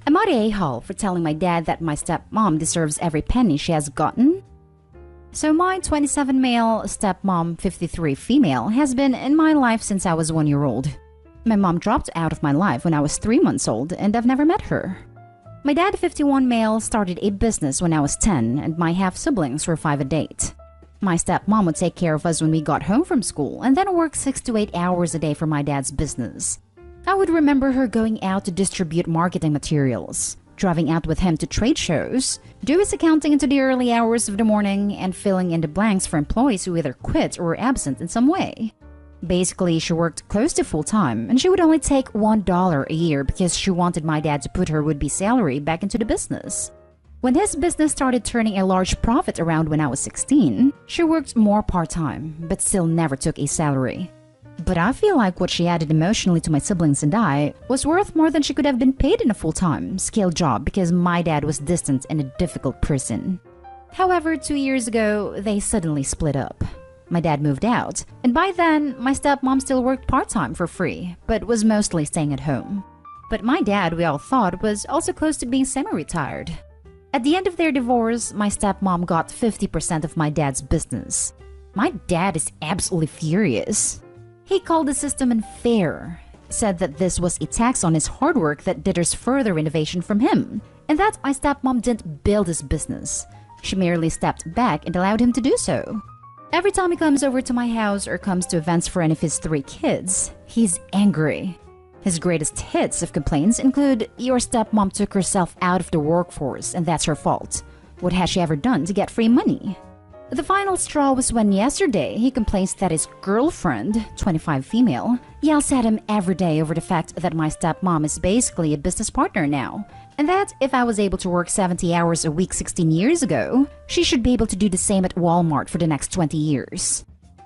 Am I the a-hole for telling my dad that my stepmom deserves every penny she has gotten? So my 27 male, stepmom 53 female has been in my life since I was 1 year old. My mom dropped out of my life when I was 3 months old and I've never met her. My dad 51 male started a business when I was 10 and my half-siblings were 5 and 8. My stepmom would take care of us when we got home from school and then work 6 to 8 hours a day for my dad's business. I would remember her going out to distribute marketing materials, driving out with him to trade shows, do his accounting into the early hours of the morning, and filling in the blanks for employees who either quit or were absent in some way. Basically, she worked close to full-time, and she would only take $1 a year because she wanted my dad to put her would-be salary back into the business. When his business started turning a large profit around when I was 16, she worked more part-time, but still never took a salary. But I feel like what she added emotionally to my siblings and I was worth more than she could have been paid in a full-time, skilled job because my dad was distant and a difficult person. However, 2 years ago, they suddenly split up. My dad moved out, and by then, my stepmom still worked part-time for free, but was mostly staying at home. But my dad, we all thought, was also close to being semi-retired. At the end of their divorce, my stepmom got 50% of my dad's business. My dad is absolutely furious. He called the system unfair, said that this was a tax on his hard work that deters further innovation from him, and that my stepmom didn't build his business. She merely stepped back and allowed him to do so. Every time he comes over to my house or comes to events for any of his 3 kids, he's angry. His greatest hits of complaints include, "Your stepmom took herself out of the workforce and that's her fault. What has she ever done to get free money?" The final straw was when yesterday he complains that his girlfriend, 25 female, yells at him every day over the fact that my stepmom is basically a business partner now, and that if I was able to work 70 hours a week 16 years ago, she should be able to do the same at Walmart for the next 20 years.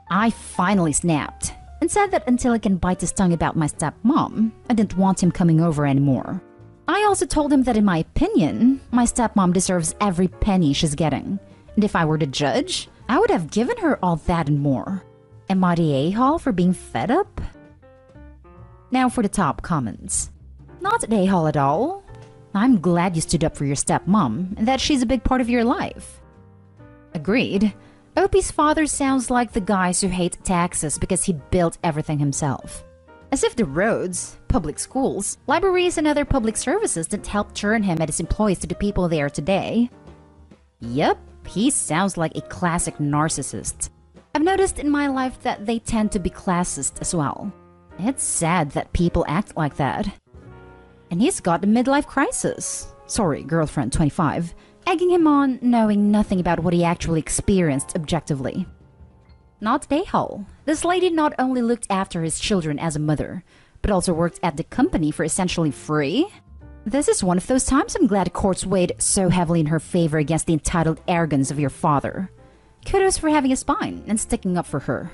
I finally snapped and said that until I can bite his tongue about my stepmom, I didn't want him coming over anymore. I also told him that in my opinion, my stepmom deserves every penny she's getting. And if I were the judge, I would have given her all that and more. Am I the a-hole for being fed up? Now for the top comments. Not the a-hole at all. I'm glad you stood up for your stepmom and that she's a big part of your life. Agreed. Opie's father sounds like the guys who hate taxes because he built everything himself. As if the roads, public schools, libraries, and other public services didn't help turn him and his employees to the people they are today. Yep. He sounds like a classic narcissist. I've noticed in my life that they tend to be classist as well. It's sad that people act like that. And he's got a midlife crisis. Sorry, girlfriend 25. Egging him on, knowing nothing about what he actually experienced objectively. Not the a-hole. This lady not only looked after his children as a mother, but also worked at the company for essentially free? This is one of those times I'm glad courts weighed so heavily in her favor against the entitled arrogance of your father. Kudos for having a spine and sticking up for her.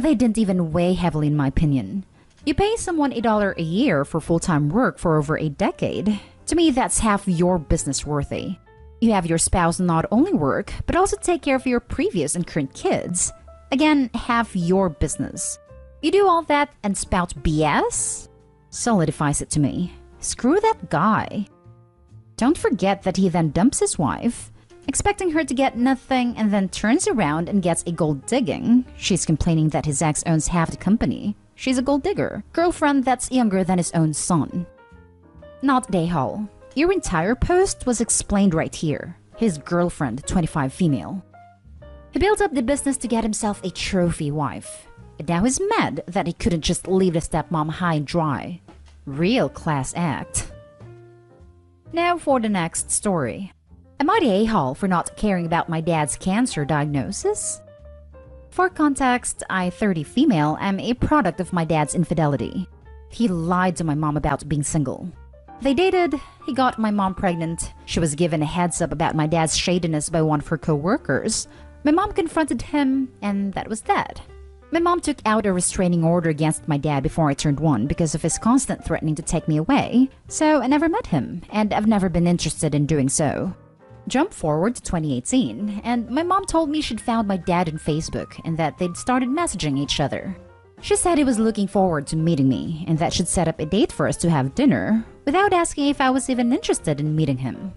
They didn't even weigh heavily in my opinion. You pay someone $1 a year for full-time work for over a decade. To me, that's half your business worthy. You have your spouse not only work, but also take care of your previous and current kids. Again, half your business. You do all that and spout BS? Solidifies it to me. Screw that guy. Don't forget that he then dumps his wife, expecting her to get nothing and then turns around and gets a gold digging. She's complaining that his ex owns half the company. She's a gold digger, girlfriend that's younger than his own son. Not the a-hole. Your entire post was explained right here. His girlfriend, 25 female. He built up the business to get himself a trophy wife. And now he's mad that he couldn't just leave the stepmom high and dry. Real class act. Now for the next story. Am I the a-hole for not caring about my dad's cancer diagnosis? For context, I, 30 female, am a product of my dad's infidelity. He lied to my mom about being single. They dated, he got my mom pregnant, she was given a heads up about my dad's shadiness by one of her co-workers. My mom confronted him, and that was that. My mom took out a restraining order against my dad before I turned 1 because of his constant threatening to take me away, so I never met him, and I've never been interested in doing so. Jump forward to 2018, and my mom told me she'd found my dad on Facebook and that they'd started messaging each other. She said he was looking forward to meeting me and that she'd set up a date for us to have dinner without asking if I was even interested in meeting him.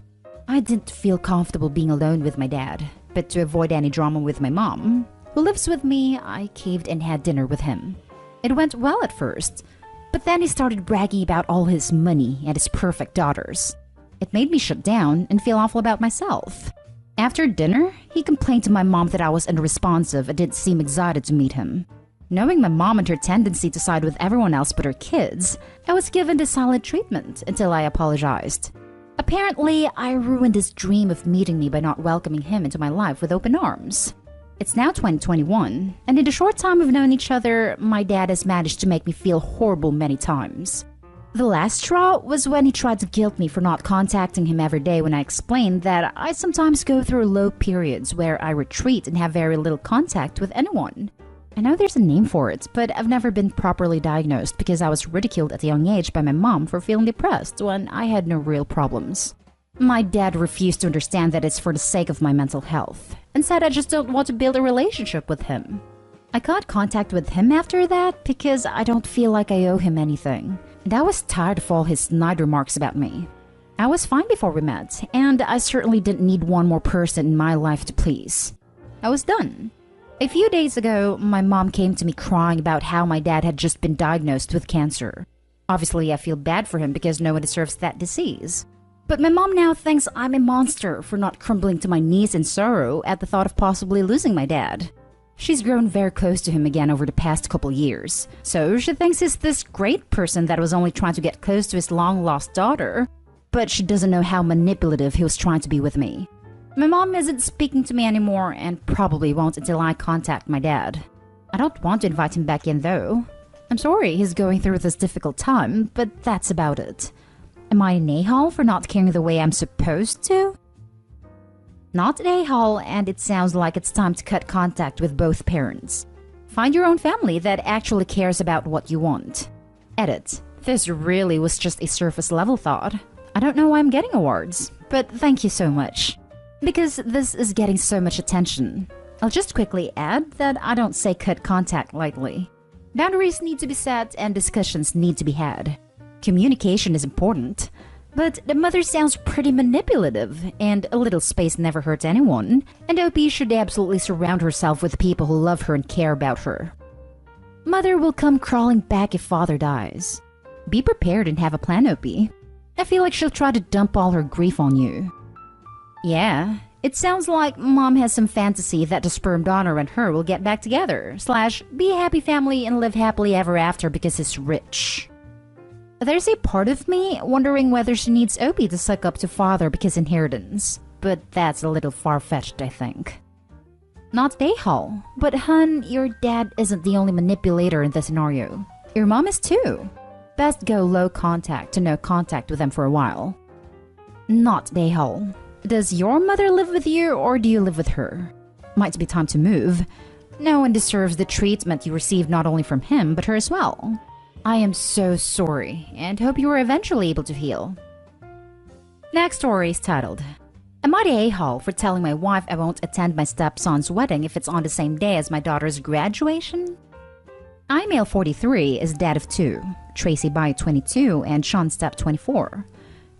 I didn't feel comfortable being alone with my dad, but to avoid any drama with my mom, who lives with me, I caved and had dinner with him. It went well at first, but then he started bragging about all his money and his perfect daughters. It made me shut down and feel awful about myself. After dinner, he complained to my mom that I was unresponsive and didn't seem excited to meet him. Knowing my mom and her tendency to side with everyone else but her kids, I was given the silent treatment until I apologized. Apparently, I ruined his dream of meeting me by not welcoming him into my life with open arms. It's now 2021, and in the short time we've known each other, my dad has managed to make me feel horrible many times. The last straw was when he tried to guilt me for not contacting him every day when I explained that I sometimes go through low periods where I retreat and have very little contact with anyone. I know there's a name for it, but I've never been properly diagnosed because I was ridiculed at a young age by my mom for feeling depressed when I had no real problems. My dad refused to understand that it's for the sake of my mental health, and said I just don't want to build a relationship with him. I got contact with him after that because I don't feel like I owe him anything, and I was tired of all his snide remarks about me. I was fine before we met, and I certainly didn't need one more person in my life to please. I was done. A few days ago, my mom came to me crying about how my dad had just been diagnosed with cancer. Obviously, I feel bad for him because no one deserves that disease. But my mom now thinks I'm a monster for not crumbling to my knees in sorrow at the thought of possibly losing my dad. She's grown very close to him again over the past couple years, so she thinks he's this great person that was only trying to get close to his long-lost daughter, but she doesn't know how manipulative he was trying to be with me. My mom isn't speaking to me anymore and probably won't until I contact my dad. I don't want to invite him back in though. I'm sorry he's going through this difficult time, but that's about it. Am I an a-hole for not caring the way I'm supposed to? Not an a-hole, and it sounds like it's time to cut contact with both parents. Find your own family that actually cares about what you want. Edit. This really was just a surface level thought. I don't know why I'm getting awards, but thank you so much. Because this is getting so much attention. I'll just quickly add that I don't say cut contact lightly. Boundaries need to be set and discussions need to be had. Communication is important, but the mother sounds pretty manipulative, and a little space never hurts anyone, and OP should absolutely surround herself with people who love her and care about her. Mother will come crawling back if father dies. Be prepared and have a plan, OP. I feel like she'll try to dump all her grief on you. Yeah, it sounds like mom has some fantasy that the sperm donor and her will get back together, / be a happy family and live happily ever after because he's rich. There's a part of me wondering whether she needs Opie to suck up to father because inheritance, but that's a little far-fetched, I think. Not a-hole, but hun, your dad isn't the only manipulator in this scenario. Your mom is too. Best go low contact to no contact with them for a while. Not a-hole. Does your mother live with you or do you live with her? Might be time to move. No one deserves the treatment you received not only from him but her as well. I am so sorry and hope you are eventually able to heal. Next story is titled, Am I the a-hole for telling my wife I won't attend my stepson's wedding if it's on the same day as my daughter's graduation? I, male 43, is dad of 2, Tracy by 22 and Sean step 24.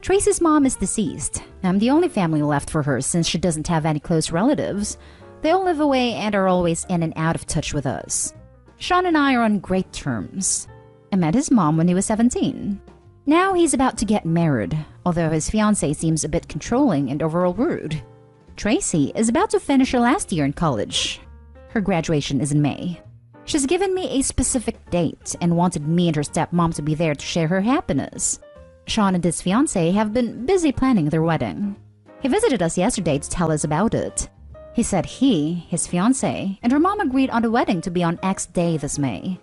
Tracy's mom is deceased. I'm the only family left for her since she doesn't have any close relatives. They all live away and are always in and out of touch with us. Sean and I are on great terms. I met his mom when he was 17. Now he's about to get married, although his fiancée seems a bit controlling and overall rude. Tracy is about to finish her last year in college. Her graduation is in May. She's given me a specific date and wanted me and her stepmom to be there to share her happiness. Sean and his fiancée have been busy planning their wedding. He visited us yesterday to tell us about it. He said he, his fiancée, and her mom agreed on the wedding to be on X day this May.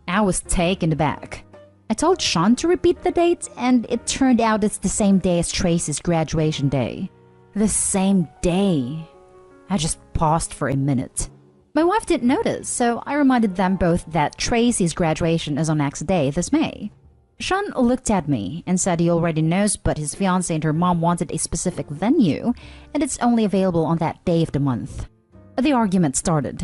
I was taken aback. I told Sean to repeat the date, and it turned out it's the same day as Tracy's graduation day. The same day. I just paused for a minute. My wife didn't notice, so I reminded them both that Tracy's graduation is on X day this May. Sean looked at me and said he already knows, but his fiancée and her mom wanted a specific venue, and it's only available on that day of the month. The argument started.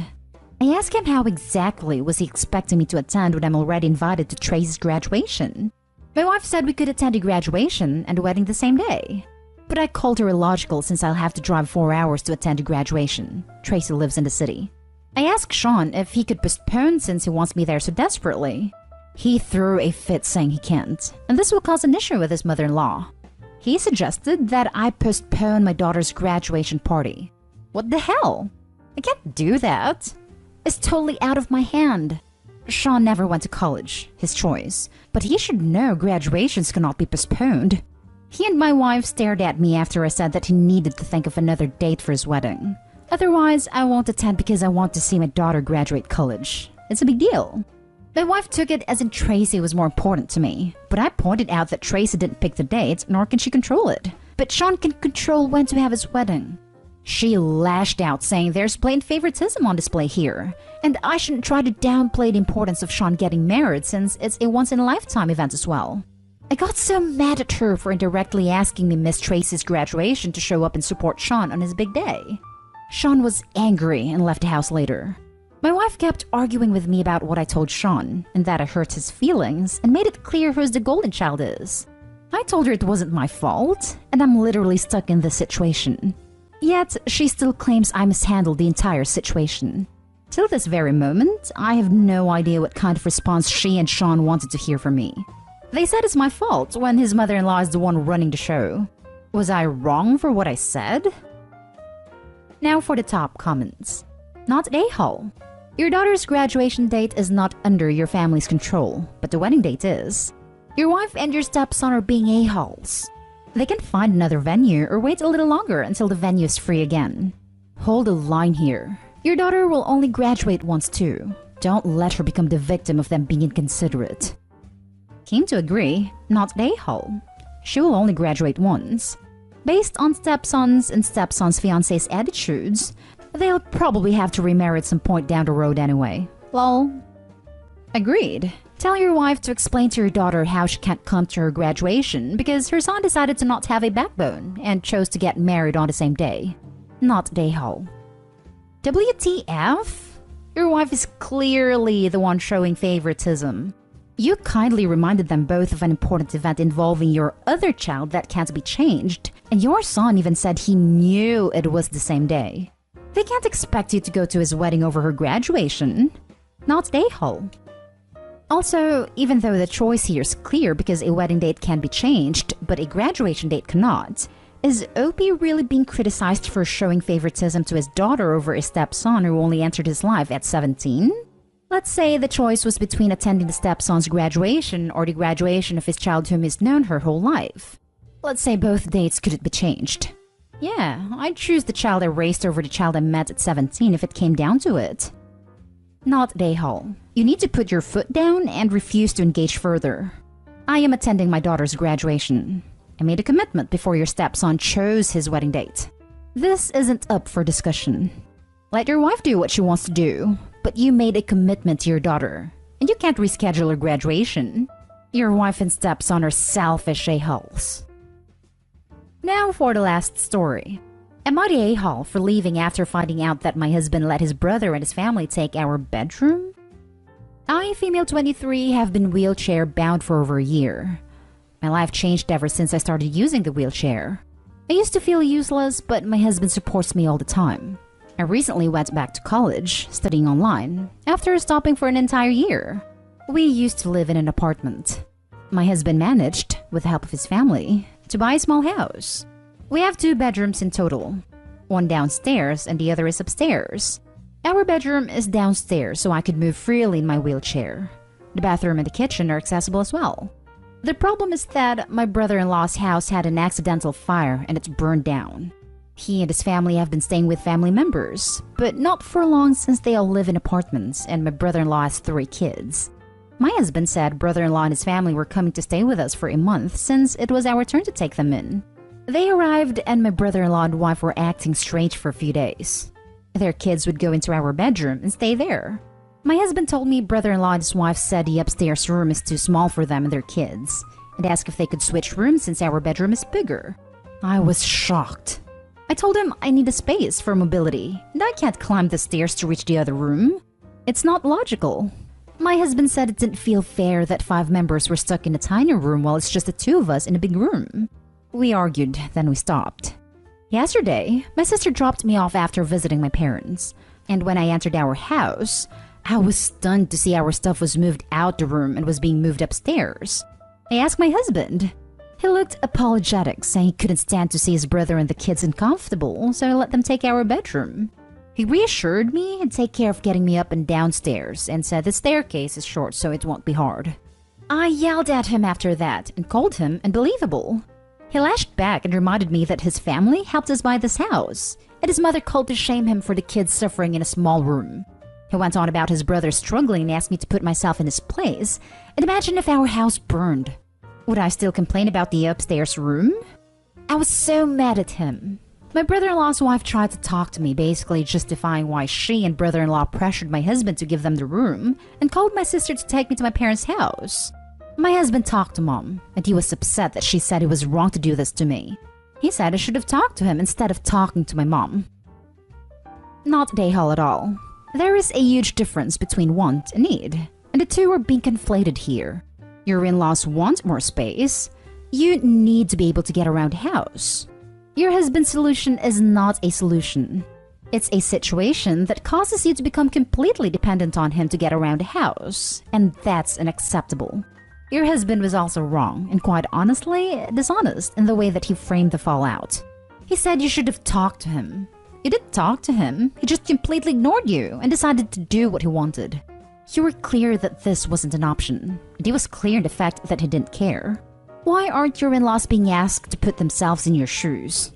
I asked him how exactly was he expecting me to attend when I'm already invited to Tracy's graduation. My wife said we could attend a graduation and a wedding the same day. But I called her illogical since I'll have to drive 4 hours to attend a graduation. Tracy lives in the city. I asked Sean if he could postpone since he wants me there so desperately. He threw a fit saying he can't, and this will cause an issue with his mother-in-law. He suggested that I postpone my daughter's graduation party. What the hell? I can't do that. It's totally out of my hand. Sean never went to college, his choice, but he should know graduations cannot be postponed. He and my wife stared at me after I said that he needed to think of another date for his wedding. Otherwise, I won't attend because I want to see my daughter graduate college. It's a big deal. My wife took it as in Tracy was more important to me, but I pointed out that Tracy didn't pick the date, nor can she control it. But Sean can control when to have his wedding. She lashed out, saying there's blatant favoritism on display here, and I shouldn't try to downplay the importance of Sean getting married since it's a once-in-a-lifetime event as well. I got so mad at her for indirectly asking me Miss Tracy's graduation to show up and support Sean on his big day. Sean was angry and left the house later. My wife kept arguing with me about what I told Sean, and that I hurt his feelings, and made it clear who's the golden child is. I told her it wasn't my fault, and I'm literally stuck in this situation. Yet, she still claims I mishandled the entire situation. Till this very moment, I have no idea what kind of response she and Sean wanted to hear from me. They said it's my fault when his mother-in-law is the one running the show. Was I wrong for what I said? Now for the top comments. Not a-hole. Your daughter's graduation date is not under your family's control, but the wedding date is. Your wife and your stepson are being a-holes. They can find another venue or wait a little longer until the venue is free again. Hold a line here. Your daughter will only graduate once too. Don't let her become the victim of them being inconsiderate. Keen to agree, not a-hole. She will only graduate once. Based on stepson's and stepson's fiancé's attitudes, they'll probably have to remarry at some point down the road anyway. Lol. Agreed. Tell your wife to explain to your daughter how she can't come to her graduation because her son decided to not have a backbone and chose to get married on the same day. Not a-hole. WTF? Your wife is clearly the one showing favoritism. You kindly reminded them both of an important event involving your other child that can't be changed, and your son even said he knew it was the same day. They can't expect you to go to his wedding over her graduation. Not a-hole. Also, even though the choice here is clear because a wedding date can be changed, but a graduation date cannot, is Opie really being criticized for showing favoritism to his daughter over a stepson who only entered his life at 17? Let's say the choice was between attending the stepson's graduation or the graduation of his child whom he's known her whole life. Let's say both dates couldn't be changed. Yeah, I'd choose the child I raised over the child I met at 17 if it came down to it. Not a-hole. You need to put your foot down and refuse to engage further. I am attending my daughter's graduation. I made a commitment before your stepson chose his wedding date. This isn't up for discussion. Let your wife do what she wants to do, but you made a commitment to your daughter, and you can't reschedule her graduation. Your wife and stepson are selfish a-holes. Now for the last story. Am I the a-hole for leaving after finding out that my husband let his brother and his family take our bedroom? I, female 23, have been wheelchair bound for over a year. My life changed ever since I started using the wheelchair. I used to feel useless, but my husband supports me all the time. I recently went back to college, studying online, after stopping for an entire year. We used to live in an apartment. My husband managed, with the help of his family, to buy a small house. We have 2 bedrooms in total. One downstairs and the other is upstairs. Our bedroom is downstairs so I could move freely in my wheelchair. The bathroom and the kitchen are accessible as well. The problem is that my brother-in-law's house had an accidental fire and it's burned down. He and his family have been staying with family members, but not for long since they all live in apartments and my brother-in-law has 3 kids. My husband said brother-in-law and his family were coming to stay with us for a month since it was our turn to take them in. They arrived and my brother-in-law and wife were acting strange for a few days. Their kids would go into our bedroom and stay there. My husband told me brother-in-law and his wife said the upstairs room is too small for them and their kids, and asked if they could switch rooms since our bedroom is bigger. I was shocked. I told him I need a space for mobility, and I can't climb the stairs to reach the other room. It's not logical. My husband said it didn't feel fair that 5 members were stuck in a tiny room while it's just the 2 of us in a big room. We argued, then we stopped. Yesterday, my sister dropped me off after visiting my parents, and when I entered our house, I was stunned to see our stuff was moved out the room and was being moved upstairs. I asked my husband. He looked apologetic, saying he couldn't stand to see his brother and the kids uncomfortable, so I let them take our bedroom. He reassured me he'd take care of getting me up and downstairs and said the staircase is short so it won't be hard. I yelled at him after that and called him unbelievable. He lashed back and reminded me that his family helped us buy this house, and his mother called to shame him for the kids suffering in a small room. He went on about his brother struggling and asked me to put myself in his place and imagine if our house burned. Would I still complain about the upstairs room? I was so mad at him. My brother-in-law's wife tried to talk to me, basically justifying why she and brother-in-law pressured my husband to give them the room and called my sister to take me to my parents' house. My husband talked to Mom, and he was upset that she said it was wrong to do this to me. He said I should have talked to him instead of talking to my mom. Not Dayhall at all. There is a huge difference between want and need, and the two are being conflated here. Your in-laws want more space. You need to be able to get around the house. Your husband's solution is not a solution. It's a situation that causes you to become completely dependent on him to get around the house, and that's unacceptable. Your husband was also wrong, and quite honestly, dishonest in the way that he framed the fallout. He said you should have talked to him. You didn't talk to him, he just completely ignored you and decided to do what he wanted. You were clear that this wasn't an option, and he was clear in the fact that he didn't care. Why aren't your in-laws being asked to put themselves in your shoes?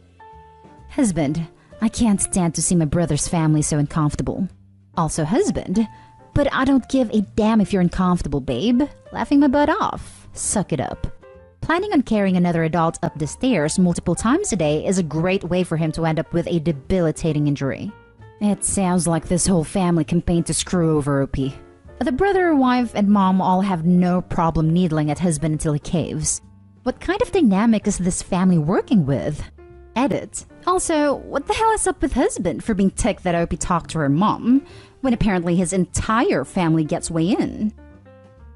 Husband, I can't stand to see my brother's family so uncomfortable. Also husband, but I don't give a damn if you're uncomfortable, babe. Laughing my butt off. Suck it up. Planning on carrying another adult up the stairs multiple times a day is a great way for him to end up with a debilitating injury. It sounds like this whole family campaigned to screw over OP. The brother, wife, and mom all have no problem needling at husband until he caves. What kind of dynamic is this family working with? Edit. Also, what the hell is up with husband for being ticked that OP talked to her mom, when apparently his entire family gets way in?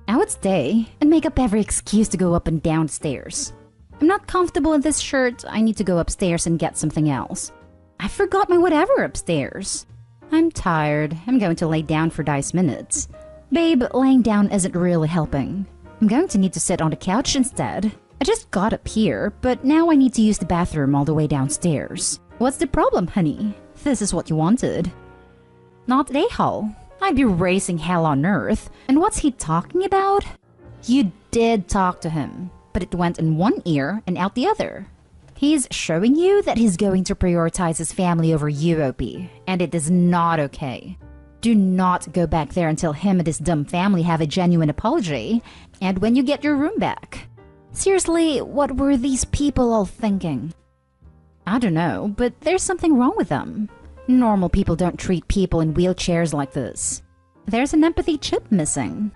I would stay and make up every excuse to go up and down stairs. I'm not comfortable in this shirt, I need to go upstairs and get something else. I forgot my whatever upstairs. I'm tired, I'm going to lay down for 10 minutes. Babe, laying down isn't really helping. I'm going to need to sit on the couch instead. I just got up here, but now I need to use the bathroom all the way downstairs. What's the problem, honey? This is what you wanted. Not Dayhall. I'd be raising hell on earth. And what's he talking about? You did talk to him, but it went in one ear and out the other. He's showing you that he's going to prioritize his family over you, OP, and it is not okay. Do not go back there until him and his dumb family have a genuine apology, and when you get your room back. Seriously, what were these people all thinking? I don't know, but there's something wrong with them. Normal people don't treat people in wheelchairs like this. There's an empathy chip missing.